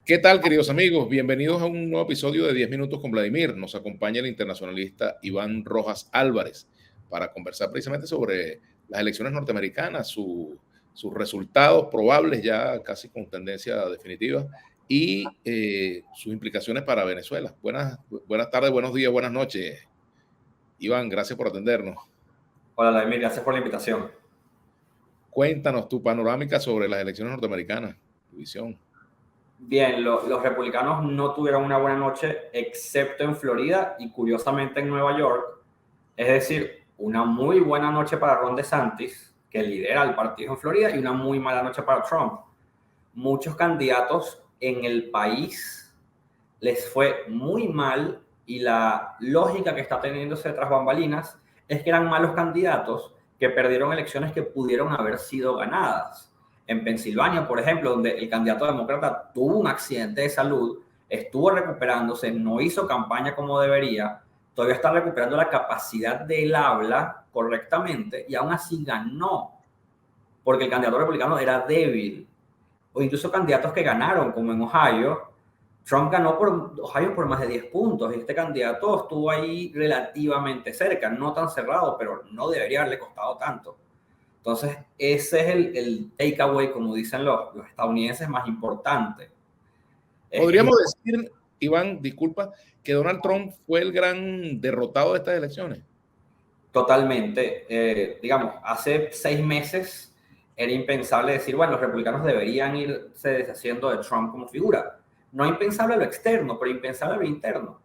¿Qué tal, queridos amigos? Bienvenidos a un nuevo episodio de 10 minutos con Vladimir. Nos acompaña el internacionalista Iván Rojas Álvarez para conversar precisamente sobre las elecciones norteamericanas, sus resultados probables ya casi con tendencia definitiva y sus implicaciones para Venezuela. Buenas tardes, buenos días, buenas noches. Iván, gracias por atendernos. Hola, Vladimir, gracias por la invitación. Cuéntanos tu panorámica sobre las elecciones norteamericanas, tu visión. Bien, los republicanos no tuvieron una buena noche, excepto en Florida y curiosamente en Nueva York. Es decir, una muy buena noche para Ron DeSantis, que lidera el partido en Florida, y una muy mala noche para Trump. Muchos candidatos en el país les fue muy mal y la lógica que está teniéndose tras bambalinas es que eran malos candidatos que perdieron elecciones que pudieron haber sido ganadas. En Pensilvania, por ejemplo, donde el candidato demócrata tuvo un accidente de salud, estuvo recuperándose, no hizo campaña como debería, todavía está recuperando la capacidad del habla correctamente y aún así ganó, porque el candidato republicano era débil. O incluso candidatos que ganaron, como en Ohio, Trump ganó por Ohio por más de 10 puntos y este candidato estuvo ahí relativamente cerca, no tan cerrado, pero no debería haberle costado tanto. Entonces, ese es el takeaway, como dicen los estadounidenses, más importante. Podríamos decir, Iván, disculpa, que Donald Trump fue el gran derrotado de estas elecciones. Totalmente. Digamos, hace 6 meses era impensable decir, bueno, los republicanos deberían irse deshaciendo de Trump como figura. No impensable lo externo, pero impensable lo interno.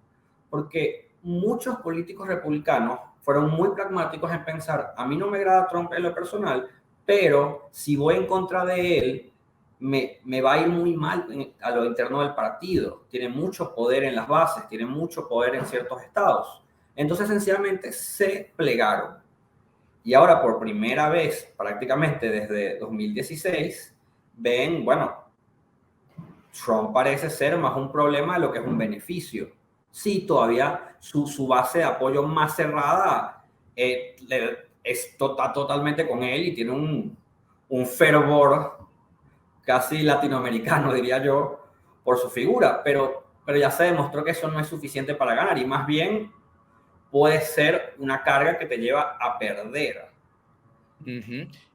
Porque muchos políticos republicanos fueron muy pragmáticos en pensar, a mí no me agrada Trump en lo personal, pero si voy en contra de él, me va a ir muy mal a lo interno del partido. Tiene mucho poder en las bases, tiene mucho poder en ciertos estados. Entonces, sencillamente se plegaron. Y ahora, por primera vez, prácticamente desde 2016, ven, bueno, Trump parece ser más un problema de lo que es un beneficio. Sí, todavía su base de apoyo más cerrada está totalmente con él y tiene un fervor casi latinoamericano, diría yo, por su figura, pero ya se demostró que eso no es suficiente para ganar y más bien puede ser una carga que te lleva a perder.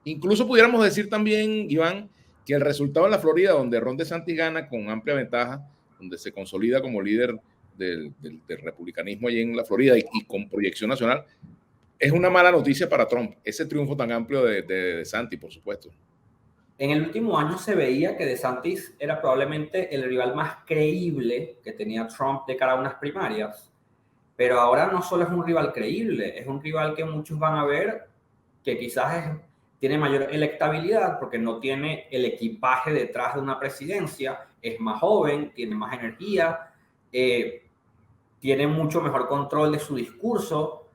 Incluso pudiéramos decir también, Iván, que el resultado en la Florida, donde Ron DeSantis gana con amplia ventaja, donde se consolida como líder del republicanismo allí en la Florida y con proyección nacional, es una mala noticia para Trump, ese triunfo tan amplio de DeSantis, por supuesto. En el último año se veía que DeSantis era probablemente el rival más creíble que tenía Trump de cara a unas primarias, pero ahora no solo es un rival creíble, es un rival que muchos van a ver que quizás tiene mayor electabilidad porque no tiene el equipaje detrás de una presidencia, es más joven, tiene más energía, tiene mucho mejor control de su discurso,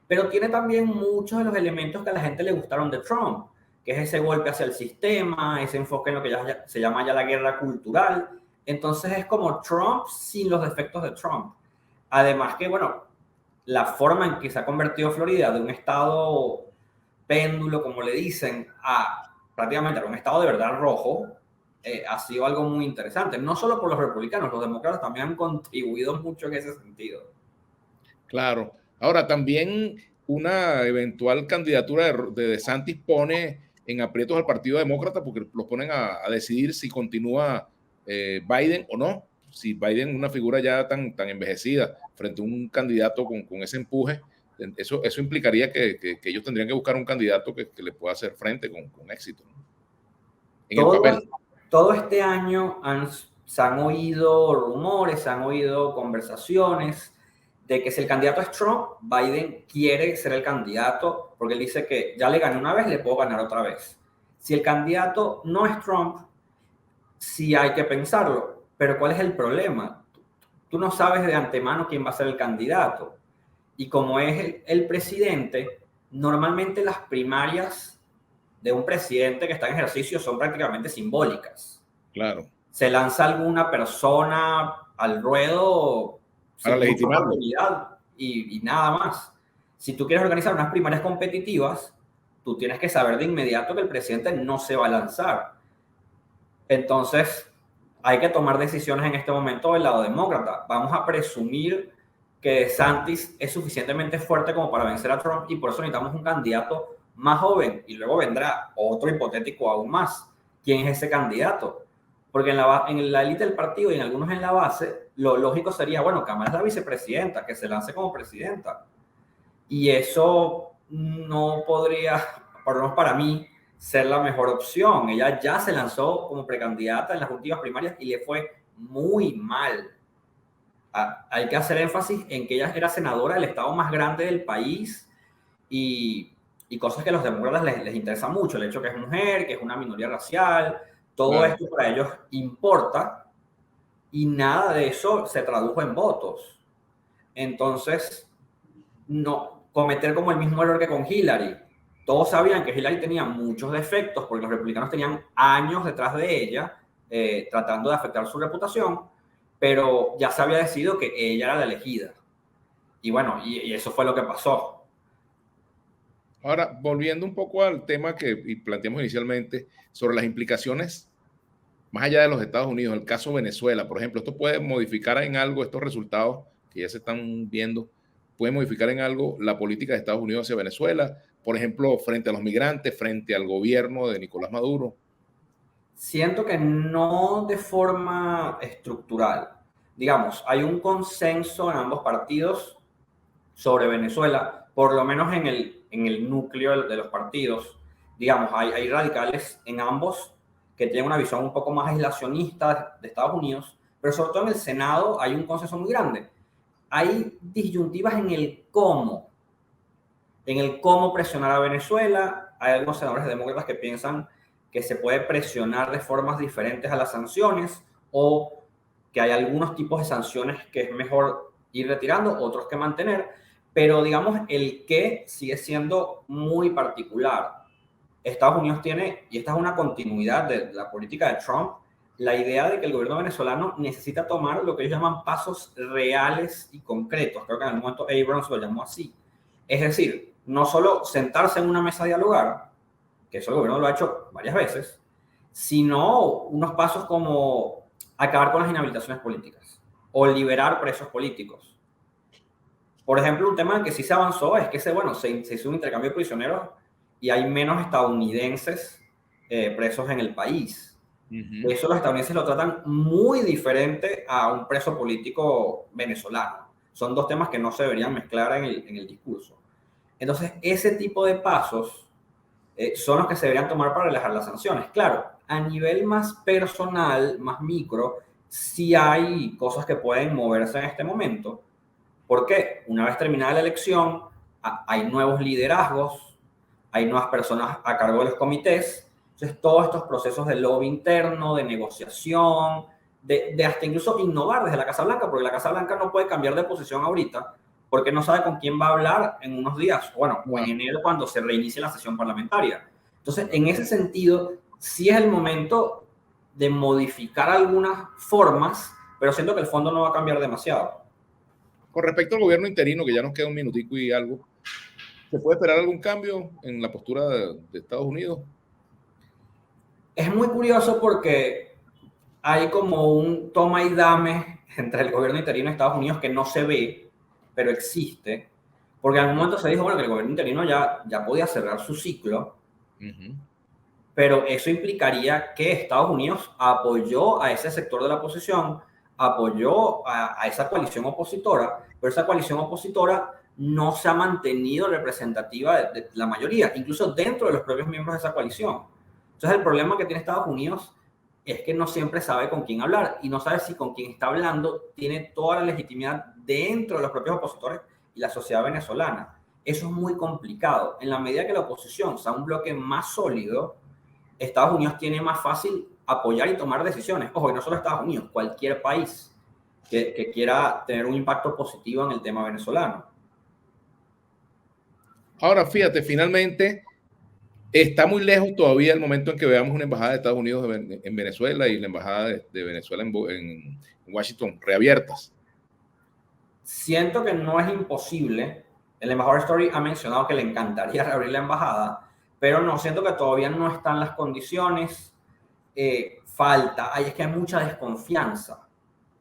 pero tiene también muchos de los elementos que a la gente le gustaron de Trump, que es ese golpe hacia el sistema, ese enfoque en lo que ya se llama ya la guerra cultural. Entonces es como Trump sin los defectos de Trump. Además que, bueno, la forma en que se ha convertido Florida de un estado péndulo, como le dicen, a prácticamente a un estado de verdad rojo, ha sido algo muy interesante. No solo por los republicanos, los demócratas también han contribuido mucho en ese sentido. Claro. Ahora, también una eventual candidatura de DeSantis pone en aprietos al Partido Demócrata porque los ponen a decidir si continúa Biden o no. Si Biden es una figura ya tan envejecida frente a un candidato con ese empuje, eso implicaría que ellos tendrían que buscar un candidato que le pueda hacer frente con éxito, ¿no? En el papel. Todo este año se han oído rumores, se han oído conversaciones de que si el candidato es Trump, Biden quiere ser el candidato porque él dice que ya le gané una vez, le puedo ganar otra vez. Si el candidato no es Trump, sí hay que pensarlo. Pero ¿cuál es el problema? Tú no sabes de antemano quién va a ser el candidato. Y como es el presidente, normalmente las primarias de un presidente que está en ejercicio son prácticamente simbólicas. Claro. Se lanza alguna persona al ruedo Para sin mucha legitimarlo. oportunidad y nada más. Si tú quieres organizar unas primarias competitivas, tú tienes que saber de inmediato que el presidente no se va a lanzar. Entonces, hay que tomar decisiones en este momento del lado demócrata. Vamos a presumir que DeSantis es suficientemente fuerte como para vencer a Trump y por eso necesitamos un candidato más joven y luego vendrá otro hipotético aún más. ¿Quién es ese candidato? Porque en la élite del partido y en algunos en la base, lo lógico sería, bueno, Kamala es la vicepresidenta, que se lance como presidenta. Y eso no podría, por lo menos para mí, ser la mejor opción. Ella ya se lanzó como precandidata en las últimas primarias y le fue muy mal. Hay que hacer énfasis en que ella era senadora del estado más grande del país y cosas que a los demócratas les interesa mucho, el hecho que es mujer, que es una minoría racial, todo Claro. esto para ellos importa y nada de eso se tradujo en votos. Entonces, no cometer como el mismo error que con Hillary. Todos sabían que Hillary tenía muchos defectos porque los republicanos tenían años detrás de ella tratando de afectar su reputación, pero ya se había decidido que ella era la elegida. Y bueno, y eso fue lo que pasó. Ahora, volviendo un poco al tema que planteamos inicialmente sobre las implicaciones más allá de los Estados Unidos, el caso Venezuela, por ejemplo, esto puede modificar en algo estos resultados que ya se están viendo, puede modificar en algo la política de Estados Unidos hacia Venezuela, por ejemplo, frente a los migrantes, frente al gobierno de Nicolás Maduro. Siento que no de forma estructural. Digamos, hay un consenso en ambos partidos sobre Venezuela, por lo menos en el núcleo de los partidos. Digamos, hay radicales en ambos que tienen una visión un poco más aislacionista de Estados Unidos, pero sobre todo en el Senado hay un consenso muy grande. Hay disyuntivas en el cómo presionar a Venezuela. Hay algunos senadores demócratas que piensan que se puede presionar de formas diferentes a las sanciones o que hay algunos tipos de sanciones que es mejor ir retirando, otros que mantener, pero digamos el qué sigue siendo muy particular. Estados Unidos tiene, y esta es una continuidad de la política de Trump, la idea de que el gobierno venezolano necesita tomar lo que ellos llaman pasos reales y concretos. Creo que en algún momento Abrams lo llamó así. Es decir, no solo sentarse en una mesa a dialogar, que eso el gobierno lo ha hecho varias veces, sino unos pasos como acabar con las inhabilitaciones políticas o liberar presos políticos. Por ejemplo, un tema en que sí se avanzó es que se hizo un intercambio de prisioneros y hay menos estadounidenses presos en el país. Eso los estadounidenses lo tratan muy diferente a un preso político venezolano. Son dos temas que no se deberían mezclar en el discurso. Entonces, ese tipo de pasos son los que se deberían tomar para relajar las sanciones. Claro, a nivel más personal, más micro, sí hay cosas que pueden moverse en este momento, porque una vez terminada la elección, hay nuevos liderazgos, hay nuevas personas a cargo de los comités, entonces todos estos procesos de lobby interno, de negociación, de hasta incluso innovar desde la Casa Blanca, porque la Casa Blanca no puede cambiar de posición ahorita, porque no sabe con quién va a hablar en unos días, bueno, o en enero cuando se reinicie la sesión parlamentaria. Entonces, en ese sentido, sí es el momento de modificar algunas formas, pero siento que el fondo no va a cambiar demasiado. Con respecto al gobierno interino, que ya nos queda un minutico y algo, ¿se puede esperar algún cambio en la postura de Estados Unidos? Es muy curioso porque hay como un toma y dame entre el gobierno interino de Estados Unidos que no se ve, pero existe, porque en algún momento se dijo, bueno, que el gobierno interino ya podía cerrar su ciclo, pero eso implicaría que Estados Unidos apoyó a ese sector de la oposición, apoyó a esa coalición opositora, pero esa coalición opositora no se ha mantenido representativa de la mayoría, incluso dentro de los propios miembros de esa coalición. Entonces el problema que tiene Estados Unidos es que no siempre sabe con quién hablar y no sabe si con quien está hablando tiene toda la legitimidad dentro de los propios opositores y la sociedad venezolana. Eso es muy complicado. En la medida que la oposición sea un bloque más sólido, Estados Unidos tiene más fácil apoyar y tomar decisiones. Ojo, y no solo Estados Unidos, cualquier país que quiera tener un impacto positivo en el tema venezolano. Ahora, fíjate, finalmente está muy lejos todavía el momento en que veamos una embajada de Estados Unidos en Venezuela y la embajada de Venezuela en Washington reabiertas. Siento que no es imposible. El embajador Story ha mencionado que le encantaría reabrir la embajada, pero no, siento que todavía no están las condiciones. falta, es que hay mucha desconfianza.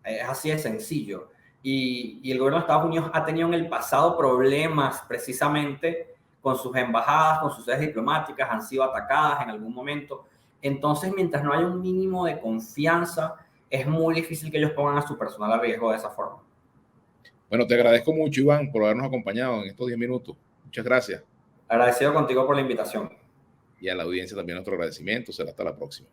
Es así de sencillo. Y el gobierno de Estados Unidos ha tenido en el pasado problemas precisamente con sus embajadas, con sus sedes diplomáticas, han sido atacadas en algún momento. Entonces, mientras no haya un mínimo de confianza, es muy difícil que ellos pongan a su personal a riesgo de esa forma. Bueno, te agradezco mucho, Iván, por habernos acompañado en estos 10 minutos. Muchas gracias. Agradecido contigo por la invitación. Y a la audiencia también nuestro agradecimiento. Será hasta la próxima.